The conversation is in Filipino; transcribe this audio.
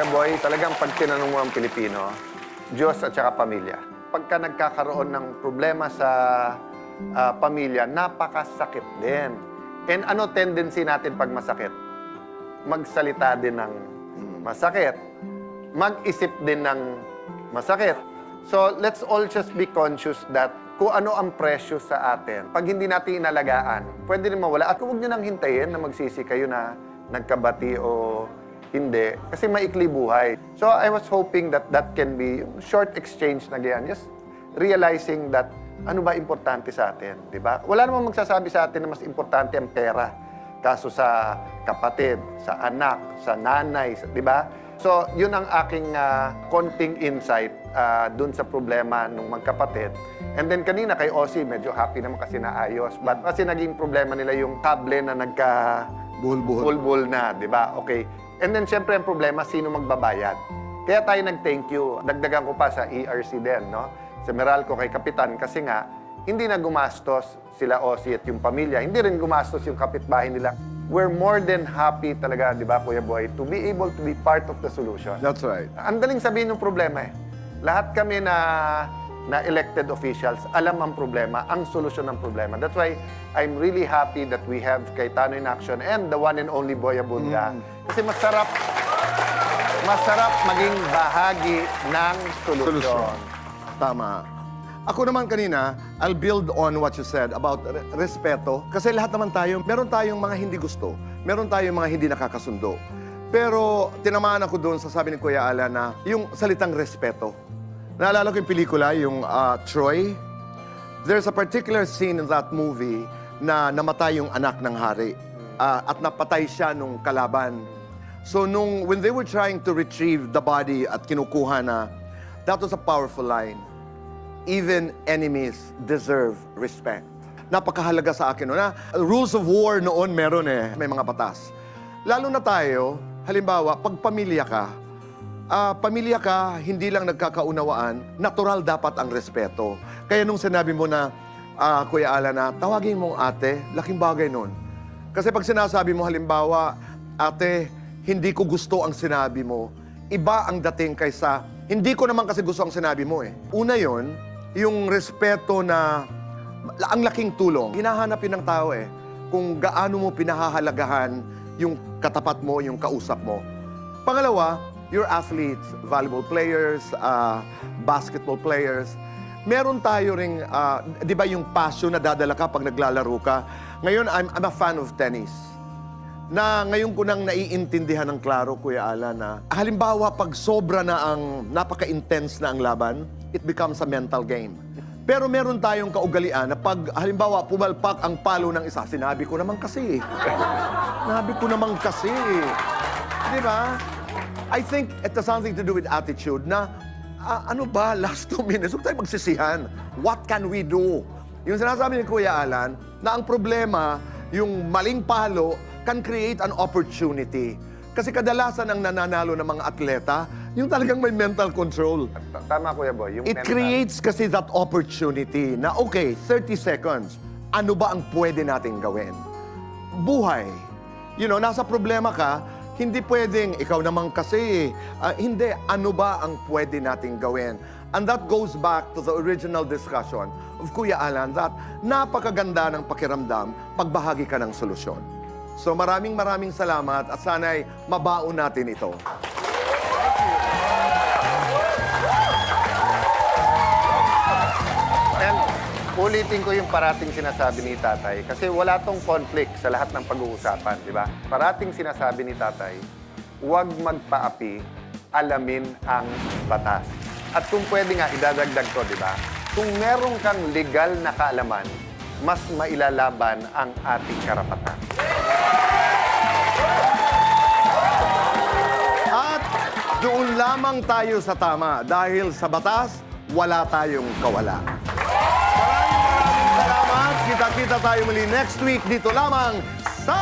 Kuya Boy, talagang pag tinanong mo ang Pilipino, Diyos at saka pamilya. Pagka nagkakaroon ng problema sa pamilya, napakasakit din. And ano tendency natin pag masakit? Magsalita din ng masakit. Mag-isip din ng masakit. So, let's all just be conscious that kung ano ang precious sa atin, pag hindi natin inalagaan, pwede rin mawala. At huwag nyo nang hintayin na magsisi kayo na nagkabati o hindi. Kasi maikli buhay. So, I was hoping that that can be short exchange na ganyan. Just realizing that ano ba importante sa atin, di ba? Wala namang magsasabi sa atin na mas importante ang pera. Kaso sa kapatid, sa anak, sa nanay, di ba? So, yun ang aking konting insight dun sa problema ng magkapatid. And then kanina kay Ossie, medyo happy naman kasi naayos. But kasi naging problema nila yung kable na Buhol-buhol. na, di ba? Okay. And then syempre ang problema, sino magbabayad? Kaya tayo nag-thank you. Dagdagan ko pa sa ERC din, no? Sa Meralco kay Kapitan kasi nga, hindi na gumastos sila Ossie at yung pamilya. Hindi rin gumastos yung kapitbahay nila. We're more than happy talaga, di ba, Kuya Boy, to be able to be part of the solution. That's right. Ang daling sabihin ng problema eh. Lahat kami na elected officials, alam ang problema, ang solusyon ng problema. That's why I'm really happy that we have Cayetano in action and the one and only Boy Abunda. Kasi masarap maging bahagi ng solusyon. Tama. Ako naman kanina, I'll build on what you said about respeto. Kasi lahat naman tayo, meron tayong mga hindi gusto. Meron tayong mga hindi nakakasundo. Pero tinamaan ako doon sa sabi ni Kuya Alan na yung salitang respeto. Naalala ko yung pelikula, yung Troy. There's a particular scene in that movie na namatay yung anak ng hari. At napatay siya nung kalaban. So when they were trying to retrieve the body at kinukuha na, that was a powerful line. Even enemies deserve respect. Napakahalaga sa akin. No? Na, rules of war noon meron eh. May mga batas. Lalo na tayo, halimbawa, pag pamilya ka, hindi lang nagkakaunawaan, natural dapat ang respeto. Kaya nung sinabi mo na, Kuya Alan, na tawagin mong ate, laking bagay nun. Kasi pag sinasabi mo, halimbawa, ate, hindi ko gusto ang sinabi mo, iba ang dating kaysa, hindi ko naman kasi gusto ang sinabi mo eh. Una yon, yung respeto na, ang laking tulong. Hinahanapin ng tao eh, kung gaano mo pinahahalagahan yung katapat mo, yung kausap mo. Pangalawa, your athletes, volleyball players, basketball players, meron tayo ring, di ba yung passion na dadala ka pag naglalaro ka? Ngayon, I'm a fan of tennis. Na ngayon ko nang naiintindihan ng klaro, Kuya Alan, na halimbawa pag sobra na ang napaka-intense na ang laban, it becomes a mental game. Pero meron tayong kaugalian na pag halimbawa pumalpak ang palo ng isa, sinabi ko naman kasi. Sinabi ko naman kasi. Di ba? I think it has something to do with attitude na ano ba, last 2 minutes, huwag tayo magsisihan. What can we do? Yung sinasabi ni Kuya Alan, na ang problema, yung maling palo, can create an opportunity. Kasi kadalasan ang nananalo ng mga atleta, yung talagang may mental control. Tama, Kuya Boy. Yung It mental. creates kasi that opportunity na, okay, 30 seconds, ano ba ang pwede nating gawin? Buhay. You know, nasa problema ka, hindi pwedeng, ikaw naman kasi, hindi, ano ba ang pwede nating gawin? And that goes back to the original discussion of Kuya Alan that napakaganda ng pakiramdam pagbahagi ka ng solusyon. So maraming salamat at sana'y mabaon natin ito. And ulitin ko yung parating sinasabi ni Tatay kasi wala tong conflict sa lahat ng pag-uusapan, di ba? Parating sinasabi ni Tatay, huwag magpaapi, alamin ang batas. At kung pwede nga, idadagdag ko, di ba? Kung meron kang legal na kaalaman, mas mailalaban ang ating karapatan. At doon lamang tayo sa tama dahil sa batas, wala tayong kawala. Maraming salamat. Kita-kita tayo muli next week dito lamang sa...